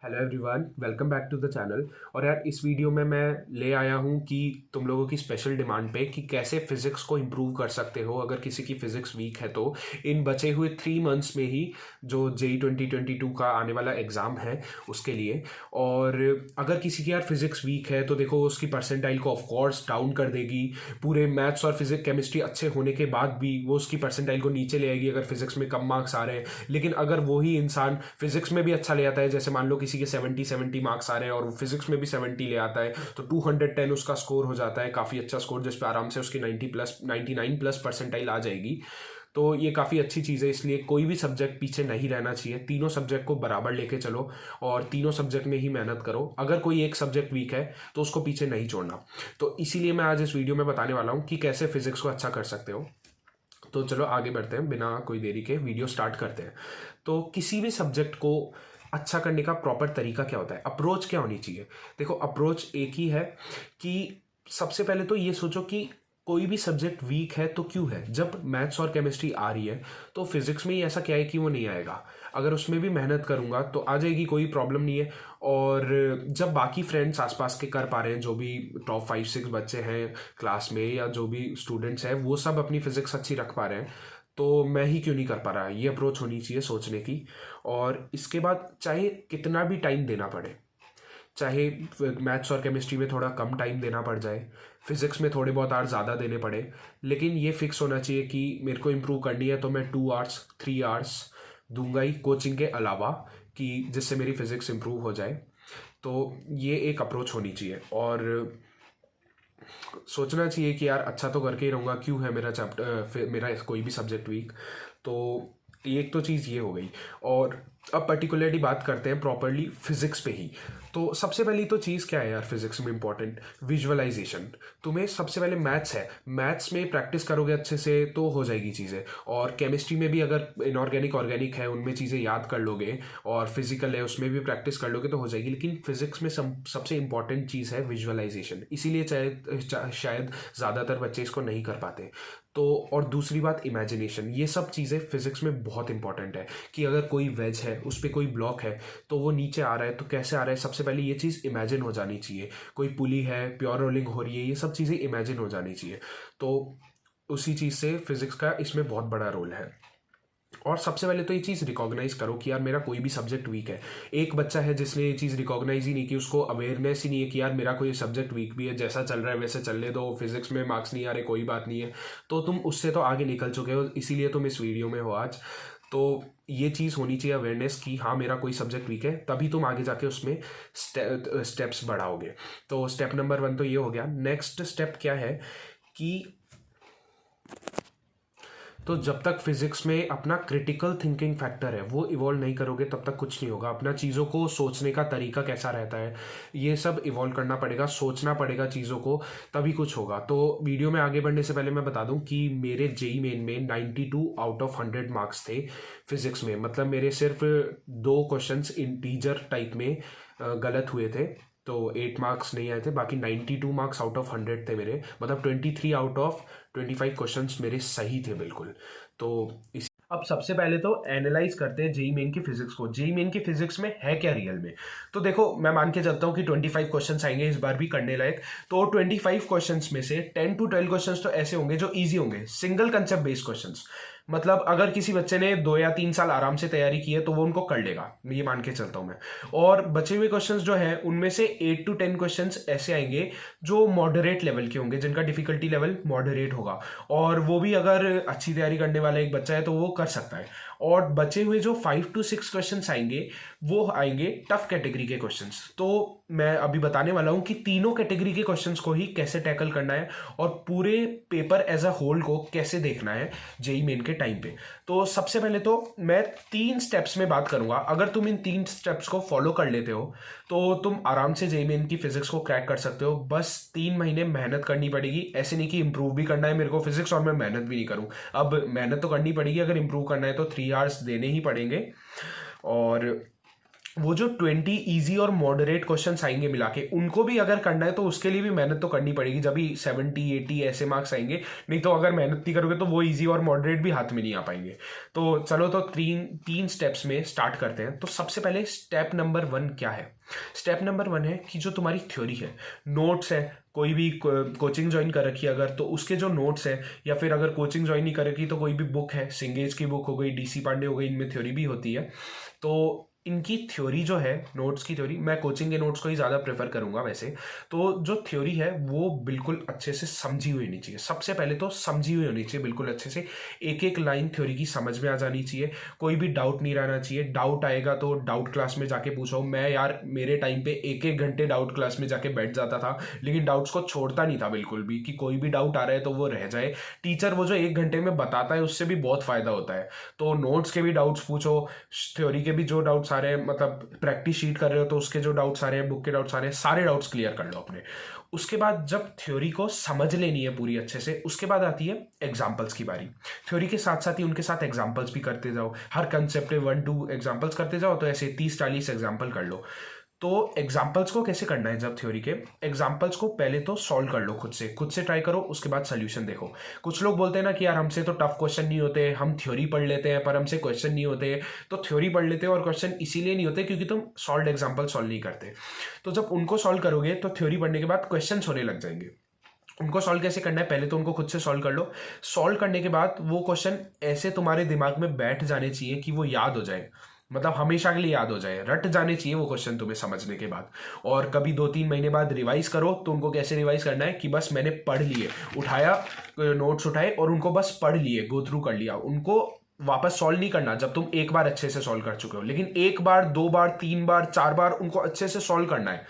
Hello everyone, welcome back to the channel. और यार इस वीडियो में मैं ले आया हूँ कि तुम लोगों की स्पेशल डिमांड पे कि कैसे फिज़िक्स को इम्प्रूव कर सकते हो अगर किसी की फ़िज़िक्स वीक है तो इन बचे हुए 3 मंथ्स में ही जो जेई 2022 का आने वाला एग्ज़ाम है उसके लिए। और अगर किसी की यार फिज़िक्स वीक है तो देखो उसकी परसेंटाइल को ऑफकोर्स डाउन कर देगी। पूरे मैथ्स और फिजिक्स केमिस्ट्री अच्छे होने के बाद भी वो उसकी परसेंटाइल को नीचे ले आएगी अगर फिज़िक्स में कम मार्क्स आ रहे हैं। लेकिन अगर वही इंसान फिज़िक्स में भी अच्छा ले आता है, जैसे मान लो किसी के 70 मार्क्स आ रहे हैं और वो फिजिक्स में भी 70 ले आता है, तो 210 उसका स्कोर हो जाता है, काफ़ी अच्छा स्कोर जिस पे आराम से उसकी 99 प्लस परसेंटाइल आ जाएगी। तो ये काफ़ी अच्छी चीज़ है, इसलिए कोई भी सब्जेक्ट पीछे नहीं रहना चाहिए, तीनों सब्जेक्ट को बराबर लेके चलो और तीनों सब्जेक्ट में ही मेहनत करो। अगर कोई एक सब्जेक्ट वीक है तो उसको पीछे नहीं छोड़ना। तो इसीलिए मैं आज इस वीडियो में बताने वाला हूँ कि कैसे फिजिक्स को अच्छा कर सकते हो। तो चलो आगे बढ़ते हैं, बिना कोई देरी के वीडियो स्टार्ट करते हैं। तो किसी भी सब्जेक्ट को अच्छा करने का प्रॉपर तरीका क्या होता है, अप्रोच क्या होनी चाहिए? देखो अप्रोच एक ही है कि सबसे पहले तो ये सोचो कि कोई भी सब्जेक्ट वीक है तो क्यों है। जब मैथ्स और केमिस्ट्री आ रही है तो फिजिक्स में ही ऐसा क्या है कि वो नहीं आएगा। अगर उसमें भी मेहनत करूंगा तो आ जाएगी, कोई प्रॉब्लम नहीं है। और जब बाकी फ्रेंड्स आसपास के कर पा रहे हैं, जो भी टॉप 5-6 बच्चे हैं क्लास में या जो भी स्टूडेंट्स हैं वो सब अपनी फिजिक्स अच्छी रख पा रहे हैं, तो मैं ही क्यों नहीं कर पा रहा। ये अप्रोच होनी चाहिए सोचने की। और इसके बाद चाहे कितना भी टाइम देना पड़े, चाहे मैथ्स और केमिस्ट्री में थोड़ा कम टाइम देना पड़ जाए, फिजिक्स में थोड़े बहुत आवर्स ज़्यादा देने पड़े, लेकिन ये फिक्स होना चाहिए कि मेरे को इम्प्रूव करनी है तो मैं 2 आवर्स 3 आवर्स दूंगा ही कोचिंग के अलावा, कि जिससे मेरी फिजिक्स इम्प्रूव हो जाए। तो ये एक अप्रोच होनी चाहिए। और सोचना चाहिए कि यार अच्छा तो करके ही रहूँगा, क्यों है मेरा चैप्टर मेरा कोई भी सब्जेक्ट वीक। तो एक तो चीज़ ये हो गई। और अब पर्टिकुलरली बात करते हैं प्रॉपरली फिजिक्स पे ही। तो सबसे पहली तो चीज़ क्या है यार फिजिक्स में इंपॉर्टेंट, विजुअलाइजेशन। तुम्हें सबसे पहले मैथ्स है, मैथ्स में प्रैक्टिस करोगे अच्छे से तो हो जाएगी चीज़ें। और केमिस्ट्री में भी अगर इनऑर्गेनिक ऑर्गेनिक है उनमें चीज़ें याद कर लोगे, और फिजिकल है उसमें भी प्रैक्टिस कर लोगे तो हो जाएगी। लेकिन फिजिक्स में सबसे इंपॉर्टेंट चीज़ है विजुअलाइजेशन, इसीलिए शायद ज़्यादातर बच्चे इसको नहीं कर पाते। तो और दूसरी बात इमेजिनेशन, ये सब चीज़ें फिजिक्स में बहुत इंपॉर्टेंट है। कि अगर कोई वेज है उस पर कोई ब्लॉक है तो वो नीचे आ रहा है तो कैसे आ रहा है, सबसे पहले ये चीज़ इमेजिन हो जानी चाहिए। कोई पुली है, प्योर रोलिंग हो रही है, ये सब चीज़ें इमेजिन हो जानी चाहिए। तो उसी चीज़ से फिजिक्स का इसमें बहुत बड़ा रोल है। और सबसे पहले तो ये चीज़ रिकॉग्नाइज करो कि यार मेरा कोई भी सब्जेक्ट वीक है। एक बच्चा है जिसने ये चीज़ रिकॉग्नाइज ही नहीं की, उसको अवेयरनेस ही नहीं है कि यार मेरा कोई सब्जेक्ट वीक भी है, जैसा चल रहा है वैसे चलने दो, फिजिक्स में मार्क्स नहीं आ रहे कोई बात नहीं है। तो तुम उससे तो आगे निकल चुके हो, इसीलिए तुम इस वीडियो में हो आज। तो ये चीज़ होनी चाहिए अवेयरनेस कि हाँ मेरा कोई सब्जेक्ट वीक है, तभी तुम आगे जाके उसमें स्टेप्स बढ़ाओगे। तो स्टेप नंबर 1 तो ये हो गया। नेक्स्ट स्टेप क्या है कि तो जब तक फिजिक्स में अपना क्रिटिकल थिंकिंग फैक्टर है वो इवॉल्व नहीं करोगे तब तक कुछ नहीं होगा। अपना चीज़ों को सोचने का तरीका कैसा रहता है ये सब इवॉल्व करना पड़ेगा, सोचना पड़ेगा चीज़ों को, तभी कुछ होगा। तो वीडियो में आगे बढ़ने से पहले मैं बता दूं कि मेरे जेई मेन में 92 आउट ऑफ 100 मार्क्स थे फिजिक्स में। मतलब मेरे सिर्फ 2 क्वेश्चंस इंटीजर टाइप में गलत हुए थे, तो 8 मार्क्स नहीं आए थे, बाकी 92 मार्क्स आउट ऑफ 100 थे मेरे। मतलब 23 आउट ऑफ 25 क्वेश्चंस मेरे सही थे बिल्कुल। तो इस अब सबसे पहले तो एनालाइज करते हैं जेई मेन की फिजिक्स को। जेई मेन की फिजिक्स में है क्या रियल में। तो देखो मैं मान के चलता हूँ कि 25 क्वेश्चंस आएंगे इस बार भी करने लायक। तो 25 क्वेश्चंस में से 10 to 12 क्वेश्चंस तो ऐसे होंगे जो ईजी होंगे, सिंगल कंसेप्ट बेस्ड क्वेश्चंस। मतलब अगर किसी बच्चे ने 2 या 3 साल आराम से तैयारी की है तो वो उनको कर लेगा, ये मान के चलता हूँ मैं। और बचे हुए क्वेश्चंस जो हैं उनमें से 8 to 10 क्वेश्चंस ऐसे आएंगे जो मॉडरेट लेवल के होंगे, जिनका डिफिकल्टी लेवल मॉडरेट होगा। और वो भी अगर अच्छी तैयारी करने वाला एक बच्चा है तो वो कर सकता है। और बचे हुए जो 5 to 6 क्वेश्चंस आएंगे वो आएंगे टफ कैटेगरी के क्वेश्चंस। तो मैं अभी बताने वाला हूं कि तीनों कैटेगरी के क्वेश्चंस को ही कैसे टैकल करना है और पूरे पेपर एज अ होल को कैसे देखना है जेई मेन के टाइम पे। तो सबसे पहले तो मैं 3 स्टेप्स में बात करूंगा। अगर तुम इन 3 स्टेप्स को फॉलो कर लेते हो तो तुम आराम से जेई मेन की फिजिक्स को क्रैक कर सकते हो। बस 3 महीने मेहनत करनी पड़ेगी, ऐसे नहीं कि इंप्रूव भी करना है मेरे को फिजिक्स और मैं मेहनत भी नहीं करूं। अब मेहनत तो करनी पड़ेगी, अगर इंप्रूव करना है तो 3 आवर्स देने ही पड़ेंगे। और वो जो 20 इजी और मॉडरेट क्वेश्चंस आएंगे मिला के, उनको भी अगर करना है तो उसके लिए भी मेहनत तो करनी पड़ेगी, जब भी 70-80 ऐसे मार्क्स आएंगे। नहीं तो अगर मेहनत नहीं करोगे तो वो इजी और मॉडरेट भी हाथ में नहीं आ पाएंगे। तो चलो, तो तीन स्टेप्स में स्टार्ट करते हैं। तो सबसे पहले स्टेप नंबर 1 क्या है? स्टेप नंबर 1 है कि जो तुम्हारी थ्योरी है, नोट्स है, कोई भी कोचिंग ज्वाइन कर रखी है अगर, तो उसके जो नोट्स है, या फिर अगर कोचिंग ज्वाइन नहीं कर रखी तो कोई भी बुक है, सिंगेज की बुक हो गई, डीसी पांडे हो गई, इनमें थ्योरी भी होती है। तो इनकी थ्योरी जो है, नोट्स की थ्योरी, मैं कोचिंग के नोट्स को ही ज़्यादा प्रेफर करूंगा वैसे। तो जो थ्योरी है वो बिल्कुल अच्छे से समझी हुई होनी चाहिए। सबसे पहले तो समझी हुई होनी चाहिए बिल्कुल अच्छे से, एक एक लाइन थ्योरी की समझ में आ जानी चाहिए, कोई भी डाउट नहीं रहना चाहिए। डाउट आएगा तो डाउट क्लास में जाके पूछो। मैं यार मेरे टाइम पे 1-1 घंटे डाउट क्लास में जाके बैठ जाता था, लेकिन डाउट्स को छोड़ता नहीं था बिल्कुल भी, कि कोई भी डाउट आ रहा है तो वो रह जाए। टीचर वो जो 1 घंटे में बताता है उससे भी बहुत फायदा होता है। तो नोट्स के भी डाउट्स पूछो, थ्योरी के भी जो डाउट्स आ रहे हैं, मतलब प्रैक्टिस शीट कर रहे हो तो उसके जो डाउट्स आ रहे हैं, बुक के डाउट्स आ रहे हैं, सारे डाउट्स क्लियर कर लो अपने। उसके बाद जब थ्योरी को समझ लेनी है पूरी अच्छे से, उसके बाद आती है एग्जाम्पल्स की बारी। थ्योरी के साथ साथ ही उनके साथ एग्जाम्पल्स भी करते जाओ, हर कंसेप्ट 1-2 एग्जाम्पल्स करते जाओ, तो ऐसे 30-40 एग्जाम्पल कर लो। तो एग्जाम्पल्स को कैसे करना है? जब थ्योरी के एग्जाम्पल्स को पहले तो सॉल्व कर लो, खुद से ट्राई करो, उसके बाद सोल्यूशन देखो। कुछ लोग बोलते हैं ना कि यार हमसे तो टफ क्वेश्चन नहीं होते, हम थ्योरी पढ़ लेते हैं पर हमसे क्वेश्चन नहीं होते। तो थ्योरी पढ़ लेते हो और क्वेश्चन इसीलिए नहीं होते क्योंकि तुम सॉल्व एग्जाम्पल सॉल्व नहीं करते। तो जब उनको सॉल्व करोगे तो थ्योरी पढ़ने के बाद क्वेश्चन होने लग जाएंगे। उनको सॉल्व कैसे करना है? पहले तो उनको खुद से सॉल्व कर लो। सॉल्व करने के बाद वो क्वेश्चन ऐसे तुम्हारे दिमाग में बैठ जाने चाहिए कि वो याद हो जाए, मतलब हमेशा के लिए याद हो जाए, रट जाने चाहिए वो क्वेश्चन तुम्हें समझने के बाद। और कभी 2-3 महीने बाद रिवाइज करो। तो उनको कैसे रिवाइज करना है कि बस मैंने पढ़ लिए, उठाया, नोट्स उठाए और उनको बस पढ़ लिए, गो थ्रू कर लिया। उनको वापस सॉल्व नहीं करना जब तुम एक बार अच्छे से सॉल्व कर चुके हो, लेकिन 1 बार, 2 बार, 3 बार, 4 बार उनको अच्छे से सॉल्व करना है,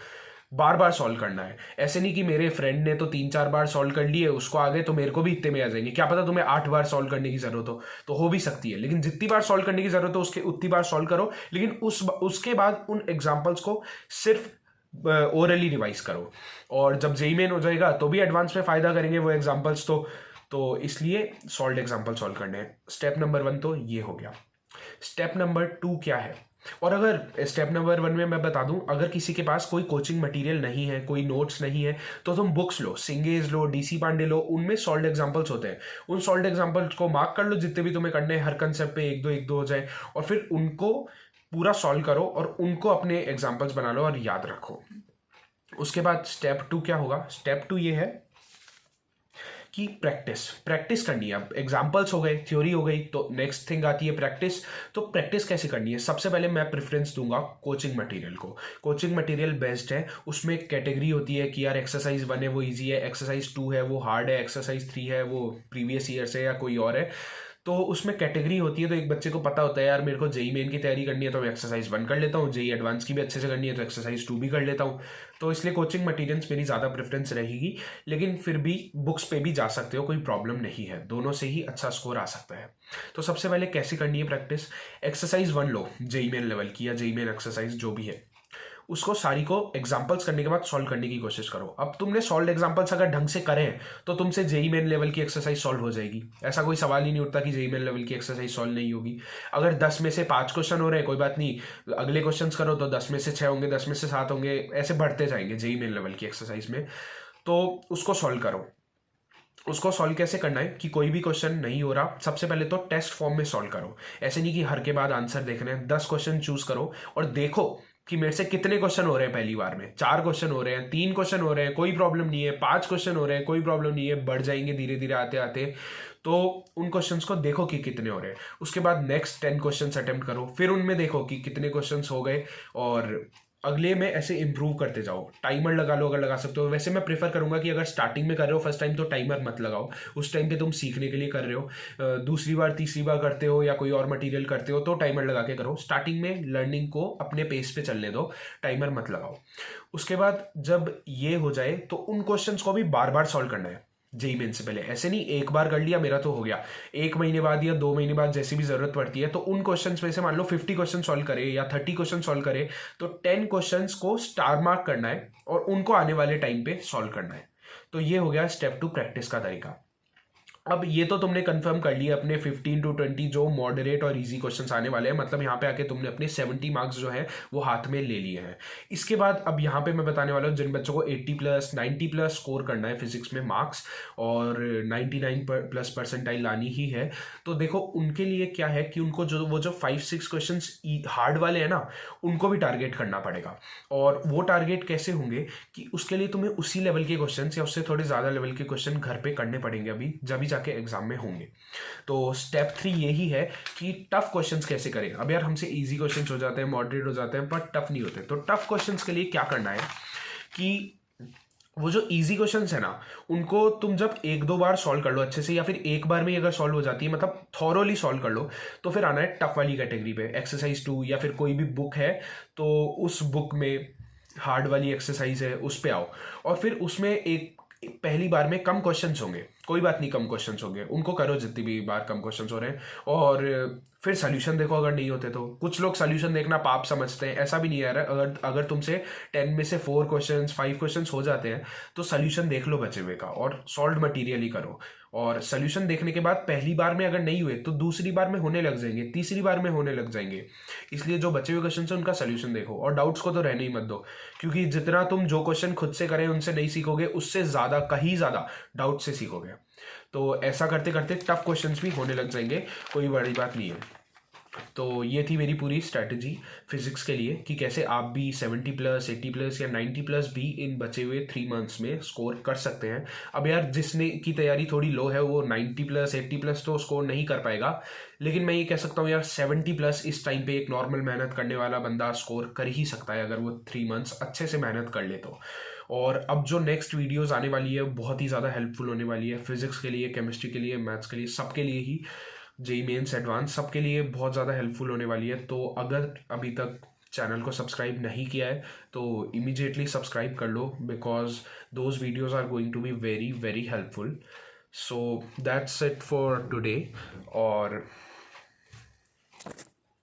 बार बार सॉल्व करना है। ऐसे नहीं कि मेरे फ्रेंड ने तो 3-4 बार सॉल्व कर लिए, उसको आ गए तो मेरे को भी इतने में आ जाएंगे। क्या पता तुम्हें 8 बार सॉल्व करने की जरूरत हो भी सकती है, लेकिन जितनी बार सॉल्व करने की जरूरत हो उसके उतनी बार सॉल्व करो। लेकिन उसके बाद उन एग्जाम्पल्स को सिर्फ ओरली रिवाइज करो, और जब जेई मेन हो जाएगा तो भी एडवांस में फायदा करेंगे वो एग्जाम्पल्स। तो इसलिए सॉल्व एग्जाम्पल सॉल्व करने हैं। स्टेप नंबर 1 तो ये हो गया। स्टेप नंबर 2 क्या है? और अगर स्टेप नंबर 1 में मैं बता दूं, अगर किसी के पास कोई कोचिंग मटेरियल नहीं है, कोई नोट्स नहीं है, तो तुम बुक्स लो, सिंगेज लो, डीसी पांडे लो, उनमें सॉल्व एग्जांपल्स होते हैं। उन सॉल्व एग्जांपल्स को मार्क कर लो, जितने भी तुम्हें करने हैं, हर कंसेप्ट पे 1-2 हो जाए, और फिर उनको पूरा सॉल्व करो और उनको अपने एग्जाम्पल्स बना लो और याद रखो। उसके बाद स्टेप 2 क्या होगा? स्टेप 2 ये है कि प्रैक्टिस करनी है। अब एग्जाम्पल्स हो गए, थ्योरी हो गई, तो नेक्स्ट थिंग आती है प्रैक्टिस। तो प्रैक्टिस कैसे करनी है? सबसे पहले मैं प्रेफरेंस दूंगा कोचिंग मटेरियल को। कोचिंग मटेरियल बेस्ट है। उसमें कैटेगरी होती है कि यार एक्सरसाइज 1 है वो इजी है, एक्सरसाइज 2 है वो हार्ड है, एक्सरसाइज 3 है वो प्रीवियस ईयर से या कोई और है। तो उसमें कैटेगरी होती है। तो एक बच्चे को पता होता है यार मेरे को जेई मेन की तैयारी करनी है तो मैं एक्सरसाइज 1 कर लेता हूँ, जेई एडवांस की भी अच्छे से करनी है तो एक्सरसाइज 2 भी कर लेता हूँ। तो इसलिए कोचिंग मटेरियल्स मेरी ज़्यादा प्रेफरेंस रहेगी, लेकिन फिर भी बुक्स पे भी जा सकते हो, कोई प्रॉब्लम नहीं है, दोनों से ही अच्छा स्कोर आ सकता है। तो सबसे पहले कैसे करनी है प्रैक्टिस? एक्सरसाइज 1 लो, जेई मेन लेवल की या जेई मेन एक्सरसाइज जो भी है, उसको सारी को एग्जाम्पल्स करने के बाद सॉल्व करने की कोशिश करो। अब तुमने सॉल्व एग्जाम्पल्स अगर ढंग से करें तो तुमसे जेई मेन लेवल की एक्सरसाइज सॉल्व हो जाएगी। ऐसा कोई सवाल ही नहीं उठता कि जेई मेन लेवल की एक्सरसाइज सॉल्व नहीं होगी। अगर 10 में से 5 क्वेश्चन हो रहे हैं कोई बात नहीं, अगले क्वेश्चन करो तो 10 में से 6 होंगे, 10 में से 7 होंगे, ऐसे बढ़ते जाएंगे जेई मेन लेवल की एक्सरसाइज में। तो उसको सॉल्व करो। उसको सॉल्व कैसे करना है कि कोई भी क्वेश्चन नहीं हो रहा, सबसे पहले तो टेस्ट फॉर्म में सॉल्व करो। ऐसे नहीं कि हर के बाद आंसर देखने हैं। 10 क्वेश्चन चूज करो और देखो कि मेरे से कितने क्वेश्चन हो रहे हैं पहली बार में। 4 क्वेश्चन हो रहे हैं, 3 क्वेश्चन हो रहे हैं, कोई प्रॉब्लम नहीं है, 5 क्वेश्चन हो रहे हैं, कोई प्रॉब्लम नहीं है, बढ़ जाएंगे धीरे धीरे आते आते। तो उन क्वेश्चंस को देखो कि कितने हो रहे हैं। उसके बाद नेक्स्ट 10 क्वेश्चंस अटेम्प्ट करो, फिर उनमें देखो कि कितने क्वेश्चंस हो गए, और अगले में ऐसे इंप्रूव करते जाओ। टाइमर लगा लो अगर लगा सकते हो। वैसे मैं प्रेफर करूंगा कि अगर स्टार्टिंग में कर रहे हो फर्स्ट टाइम तो टाइमर मत लगाओ, उस टाइम पे तुम सीखने के लिए कर रहे हो। दूसरी बार तीसरी बार करते हो या कोई और मटेरियल करते हो तो टाइमर लगा के करो। स्टार्टिंग में लर्निंग को अपने पेस पे चलने दो, टाइमर मत लगाओ। उसके बाद जब ये हो जाए तो उन क्वेश्चंस को भी बार बार सॉल्व करना है जेई मेन से पहले। ऐसे नहीं एक बार कर लिया मेरा तो हो गया, 1 महीने बाद या 2 महीने बाद जैसी भी जरूरत पड़ती है तो उन क्वेश्चंस में से मान लो 50 क्वेश्चन सॉल्व करे या 30 क्वेश्चन सॉल्व करे तो 10 क्वेश्चंस को स्टार मार्क करना है और उनको आने वाले टाइम पे सॉल्व करना है। तो ये हो गया स्टेप 2 प्रैक्टिस का तरीका। अब ये तो तुमने कंफर्म कर लिया अपने 15 to 20 जो मॉडरेट और इजी क्वेश्चंस आने वाले हैं, मतलब यहाँ पे आके तुमने अपने 70 मार्क्स जो है वो हाथ में ले लिए हैं। इसके बाद अब यहाँ पे मैं बताने वाला हूँ जिन बच्चों को 80+ 90+ स्कोर करना है फिजिक्स में मार्क्स और 99+ परसेंटाइल लानी ही है, तो देखो उनके लिए क्या है कि उनको जो 5-6 क्वेश्चन हार्ड वाले हैं ना, उनको भी टारगेट करना पड़ेगा। और वो टारगेट कैसे होंगे कि उसके लिए तुम्हें उसी लेवल के क्वेश्चन या उससे थोड़े ज़्यादा लेवल के क्वेश्चन घर पे करने पड़ेंगे अभी जब के एग्जाम में होंगे। तो स्टेप 3 यही है कि टफ क्वेश्चंस कैसे करें। अब यार हमसे इजी क्वेश्चंस हो जाते हैं, मॉडरेट हो जाते हैं, पर टफ नहीं होते। तो टफ क्वेश्चंस के लिए क्या करना है कि वो जो इजी क्वेश्चंस है ना, उनको तुम जब 1-2 बार सॉल्व कर लो अच्छे से, या फिर एक बार में अगर सॉल्व हो जाती है, मतलब थॉरोली सॉल्व कर लो, तो फिर आना है टफ वाली कैटेगरी पे। एक्सरसाइज 2 या फिर कोई भी बुक है तो उस बुक में हार्ड वाली एक्सरसाइज है उस पे आओ, और फिर उसमें एक पहली बार में कम क्वेश्चंस होंगे, कोई बात नहीं, कम क्वेश्चंस होंगे, उनको करो जितनी भी बार कम क्वेश्चंस हो रहे हैं, और फिर सोल्यूशन देखो। अगर नहीं होते तो कुछ लोग सोल्यूशन देखना पाप समझते हैं, ऐसा भी नहीं है यार। अगर तुमसे 10 में से 4 क्वेश्चंस 5 क्वेश्चंस हो जाते हैं तो सोल्यूशन देख लो बचे हुए का और सॉल्व मटेरियल ही करो। और सोल्यूशन देखने के बाद पहली बार में अगर नहीं हुए तो दूसरी बार में होने लग जाएंगे, तीसरी बार में होने लग जाएंगे। इसलिए जो बचे हुए क्वेश्चन है उनका सोल्यूशन देखो, और डाउट्स को तो रहने ही मत दो, क्योंकि जितना तुम जो क्वेश्चन खुद से करें उनसे नहीं सीखोगे, उससे ज़्यादा कहीं ज़्यादा डाउट से सीखोगे। तो ऐसा करते करते टफ क्वेश्चंस भी होने लग जाएंगे, कोई बड़ी बात नहीं है। तो ये थी मेरी पूरी स्ट्रैटेजी फिजिक्स के लिए कि कैसे आप भी 70+, 80+ या 90+ भी इन बचे हुए 3 मंथ्स में स्कोर कर सकते हैं। अब यार जिसने की तैयारी थोड़ी लो है वो 90+, 80+ तो स्कोर नहीं कर पाएगा, लेकिन मैं ये कह सकता हूँ यार 70+ इस टाइम पे एक नॉर्मल मेहनत करने वाला बंदा स्कोर कर ही सकता है अगर वो 3 मंथ्स अच्छे से मेहनत कर ले तो। और अब जो नेक्स्ट वीडियोस आने वाली है बहुत ही ज़्यादा हेल्पफुल होने वाली है फिजिक्स के लिए, केमिस्ट्री के लिए, मैथ्स के लिए, सबके लिए ही, जेई मेंस एडवांस सबके लिए बहुत ज़्यादा हेल्पफुल होने वाली है। तो अगर अभी तक चैनल को सब्सक्राइब नहीं किया है तो इमीडिएटली सब्सक्राइब कर लो, because those videos are going to be very very helpful. So that's it for today. और